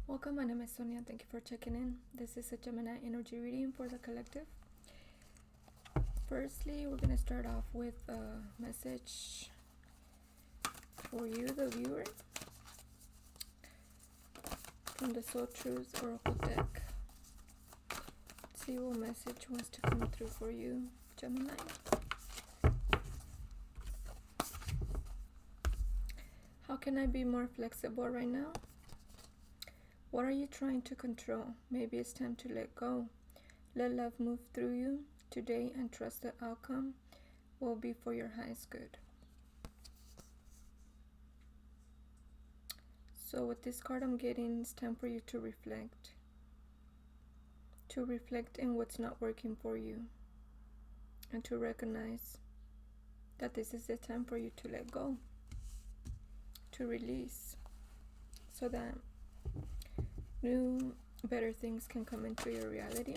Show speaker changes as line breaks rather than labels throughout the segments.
Welcome, my name is Sonia. Thank you for checking in. This is a Gemini energy reading for the collective. Firstly, we're going to start off with a message for you, the viewer, from the Soul Truth Oracle deck. Let's see what message wants to come through for you, Gemini. How can I be more flexible right now? What are you trying to control? Maybe it's time to let go. Let love move through you today and trust the outcome will be for your highest good. So with this card I'm getting, it's time for you to reflect. To reflect in what's not working for you. And to recognize that this is the time for you to let go. To release. So that new, better things can come into your reality.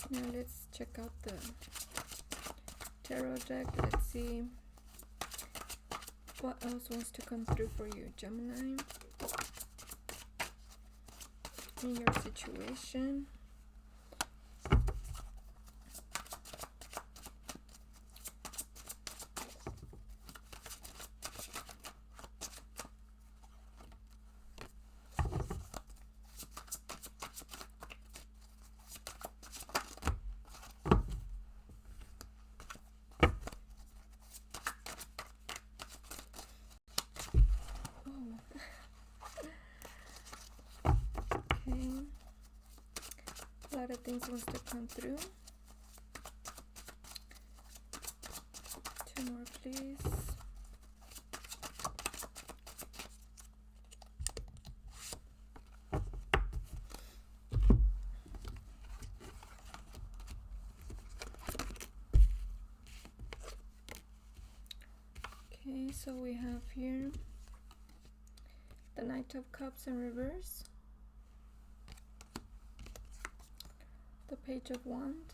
Now let's check out the tarot deck. Let's see what else wants to come through for you, Gemini, in your situation. A lot of things wants to come through. 2 more, please. Okay, so we have here the Knight of Cups in reverse, the Page of Wands,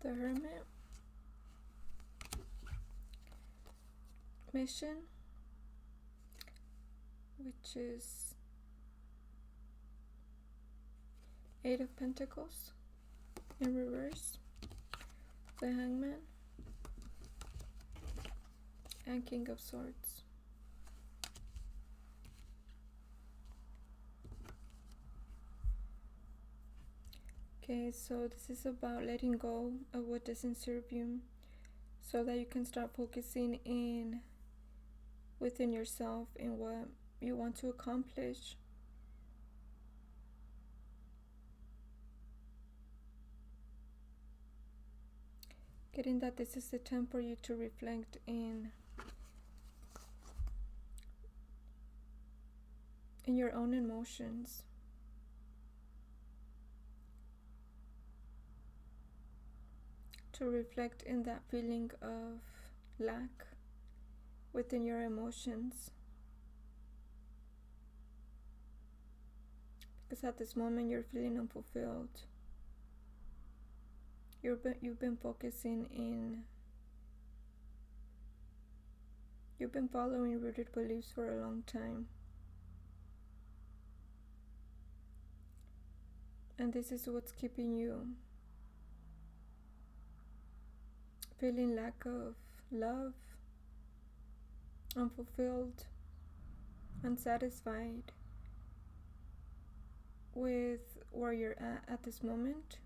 the Hermit, Mission, which is 8 of Pentacles in reverse, the Hangman, and King of Swords. Okay, so this is about letting go of what doesn't serve you so that you can start focusing in within yourself and what you want to accomplish. Getting that this is the time for you to reflect in your own emotions. To reflect in that feeling of lack within your emotions. Because at this moment you're feeling unfulfilled. You've been focusing in, you've been following rooted beliefs for a long time. And this is what's keeping you feeling lack of love, unfulfilled, unsatisfied with where you're at this moment.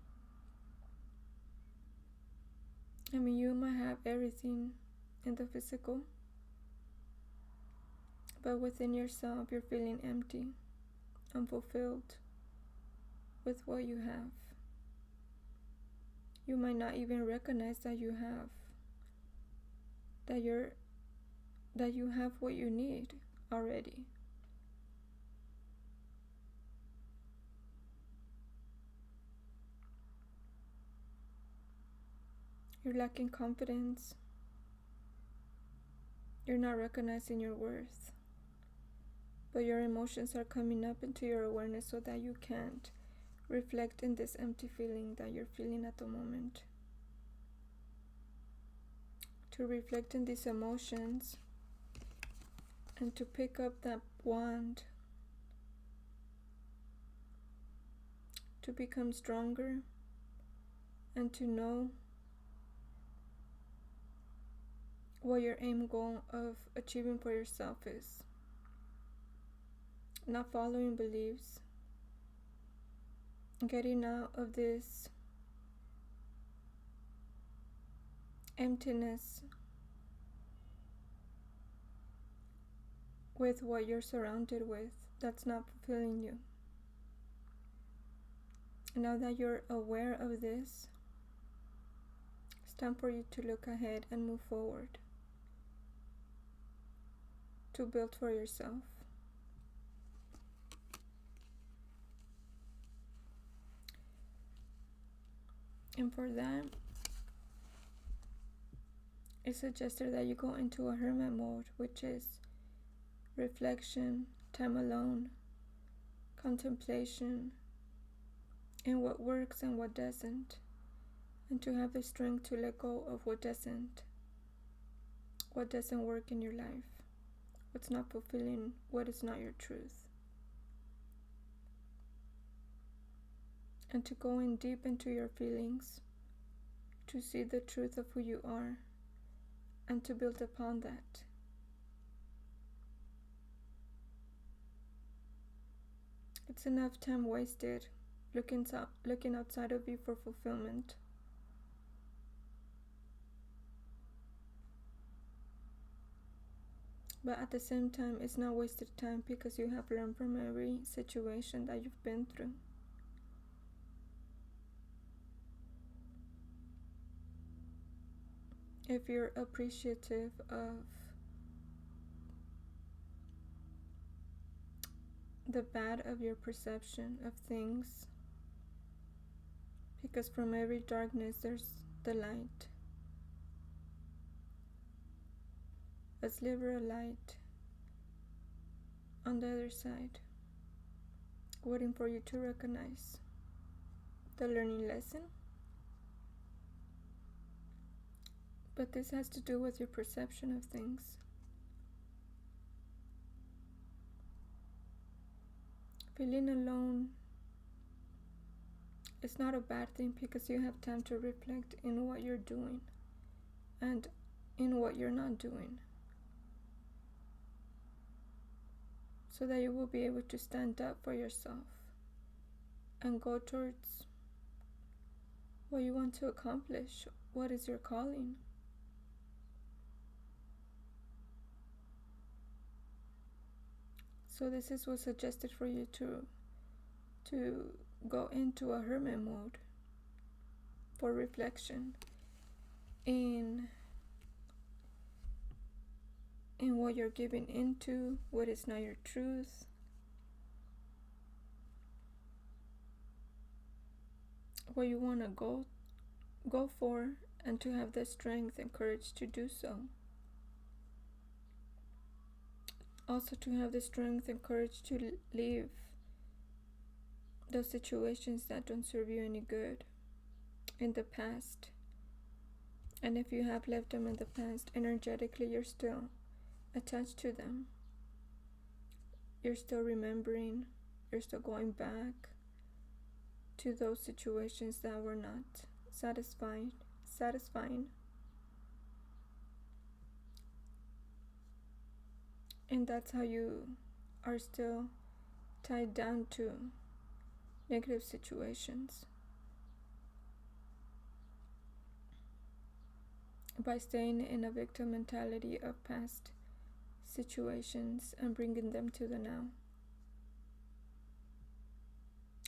I mean, you might have everything in the physical, but within yourself you're feeling empty, unfulfilled with what you have. You might not even recognize that you have, that you have what you need already. You're lacking confidence. You're not recognizing your worth. But your emotions are coming up into your awareness so that you can't reflect in this empty feeling that you're feeling at the moment. To reflect in these emotions and to pick up that wand, to become stronger, and to know what your aim goal of achieving for yourself is. Not following beliefs, getting out of this emptiness with what you're surrounded with that's not fulfilling you. Now that you're aware of this, it's time for you to look ahead and move forward, to build for yourself. And for that, it's suggested that you go into a hermit mode, which is reflection, time alone, contemplation, and what works and what doesn't, and to have the strength to let go of what doesn't work in your life, what's not fulfilling, what is not your truth, and to go in deep into your feelings, to see the truth of who you are, and to build upon that. It's enough time wasted looking outside of you for fulfillment. But at the same time, it's not wasted time because you have learned from every situation that you've been through. If you're appreciative of the bad of your perception of things, because from every darkness there's the light, a sliver of light on the other side, waiting for you to recognize the learning lesson. But this has to do with your perception of things. Feeling alone is not a bad thing because you have time to reflect in what you're doing and in what you're not doing, so that you will be able to stand up for yourself and go towards what you want to accomplish. What is your calling? So this is what's suggested for you to go into a hermit mode for reflection in what you're giving into, what is not your truth, what you want to go for, and to have the strength and courage to do so. Also to have the strength and courage to leave those situations that don't serve you any good in the past. And if you have left them in the past, energetically you're still attached to them. You're still remembering, you're still going back to those situations that were not satisfying. And that's how you are still tied down to negative situations, by staying in a victim mentality of past situations and bringing them to the now.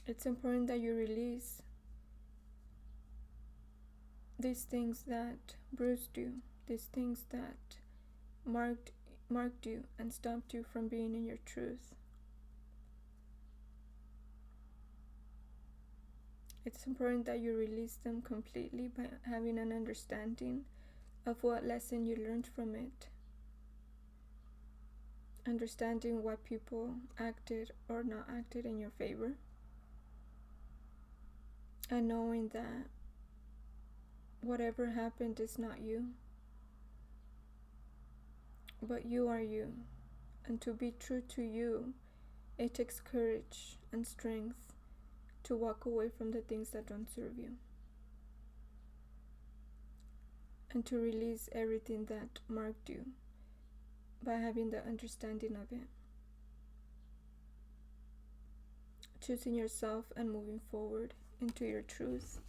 It's important that you release these things that bruised you, these things that marked you and stopped you from being in your truth. It's important that you release them completely by having an understanding of what lesson you learned from it. Understanding why people acted or not acted in your favor. And knowing that whatever happened is not you, but you are you, And to be true to you, it takes courage and strength to walk away from the things that don't serve you. And to release everything that marked you by having the understanding of it. Choosing yourself and moving forward into your truth.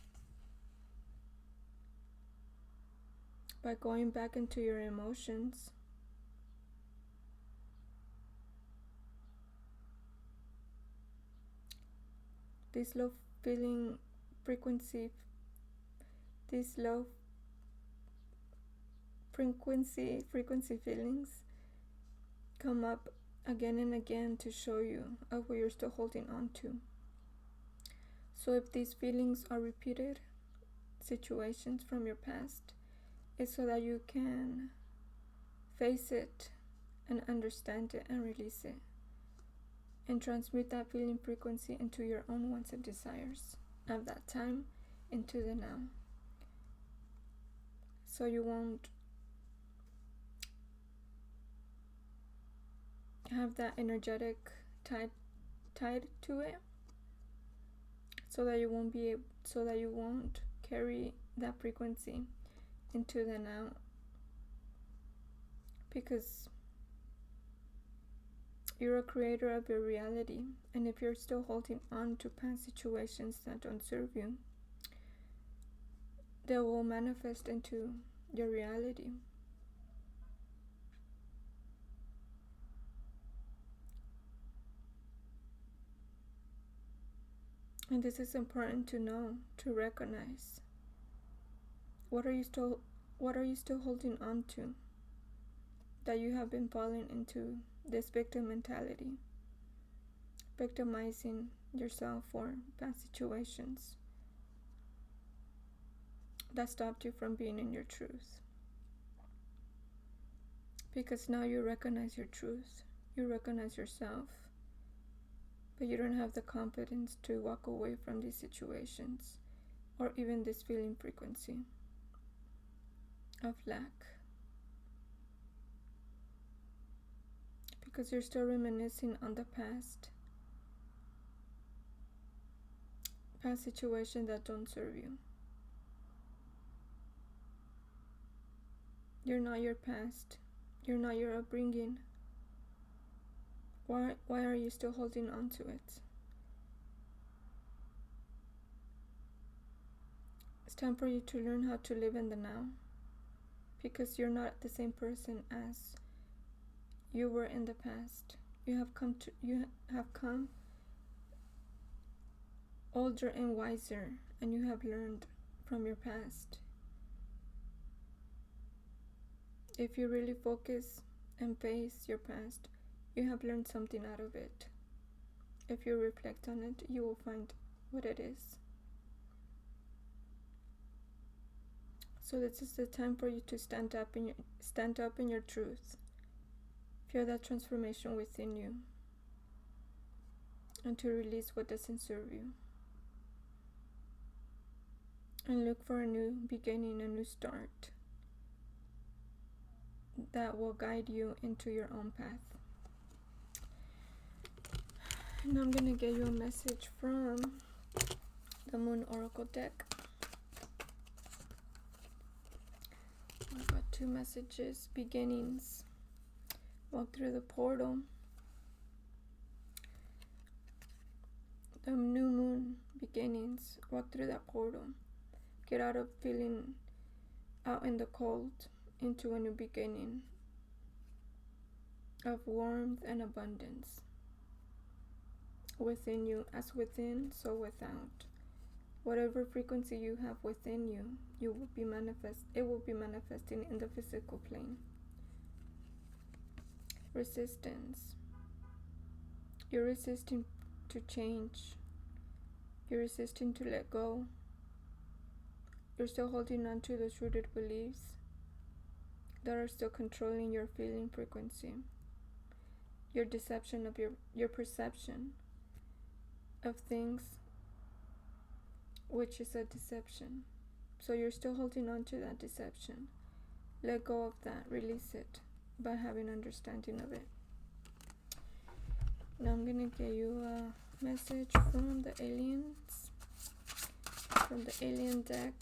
By going back into your emotions. This low feeling frequency, these low frequency feelings come up again and again to show you of what you're still holding on to. So if these feelings are repeated situations from your past, it's so that you can face it and understand it and release it, and transmute that feeling frequency into your own wants and desires of that time, into the now. So you won't have that energetic tied to it, so that you won't carry that frequency into the now, because you're a creator of your reality. And if you're still holding on to past situations that don't serve you, they will manifest into your reality. And this is important to know, to recognize. What are you still holding on to that you have been falling into this victim mentality, victimizing yourself for past situations that stopped you from being in your truth? Because now you recognize your truth, you recognize yourself, but you don't have the confidence to walk away from these situations, or even this feeling frequency of lack, because you're still reminiscing on the past situations that don't serve you. You're not your past, you're not your upbringing. Why are you still holding on to it? It's time for you to learn how to live in the now, because you're not the same person as you were in the past. You have come older and wiser, and you have learned from your past. If you really focus and face your past, you have learned something out of it. If you reflect on it, you will find what it is. So this is the time for you to stand up in your truth. Feel that transformation within you, and to release what doesn't serve you. And look for a new beginning, a new start that will guide you into your own path. And I'm going to get you a message from the Moon Oracle deck. I've got two messages. Beginnings. Walk through the portal. The new moon. Beginnings. Walk through that portal. Get out of feeling out in the cold into a new beginning of warmth and abundance. Within you, as within, so without. Whatever frequency you have within you, it will be manifesting in the physical plane. Resistance. You're resisting to change. You're resisting to let go. You're still holding on to those rooted beliefs that are still controlling your feeling frequency. Your deception of your perception of things, which is a deception. So you're still holding on to that deception. Let go of that, release it by having understanding of it. Now I'm gonna give you a message from the aliens, from the alien deck.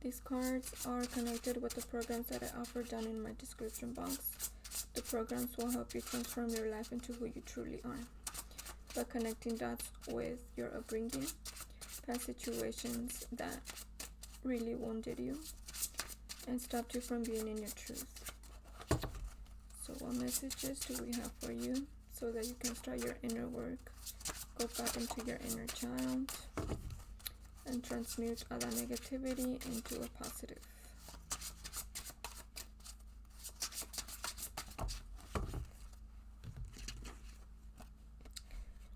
These cards are connected with the programs that I offer down in my description box. The programs will help you transform your life into who you truly are by connecting dots with your upbringing, past situations that really wounded you and stopped you from being in your truth. So what messages do we have for you so that you can start your inner work, go back into your inner child, and transmute all that negativity into a positive?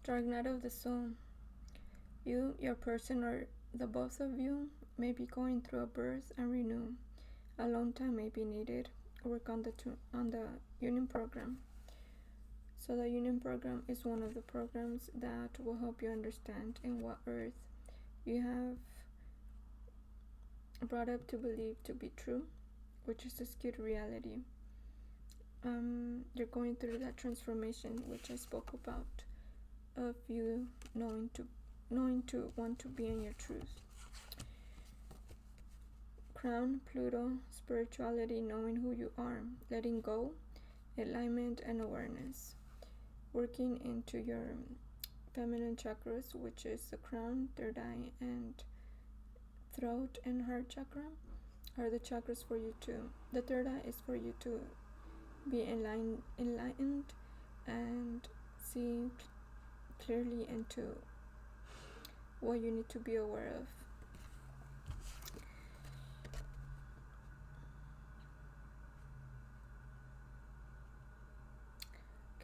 Dark night of the soul. You, your person, or the both of you may be going through a birth and renew. A long time may be needed. Work on the union program. So the union program is one of the programs that will help you understand in what earth you have brought up to believe to be true, which is a skewed reality. You're going through that transformation which I spoke about, of you knowing to want to be in your truth. Crown, Pluto, spirituality, knowing who you are, letting go, alignment and awareness. Working into your feminine chakras, which is the crown, third eye, and throat and heart chakra, are the chakras for you to, the third eye is for you to be enlightened and see clearly into what you need to be aware of.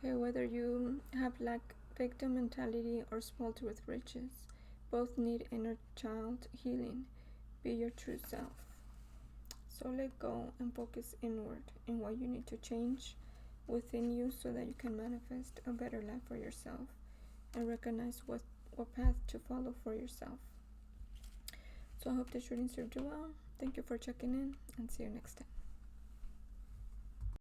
Okay, whether you have lack victim mentality or spoiled with riches, both need inner child healing. Be your true self. So let go and focus inward in what you need to change within you so that you can manifest a better life for yourself and recognize what path to follow for yourself. So I hope this reading served you well. Thank you for checking in and see you next time.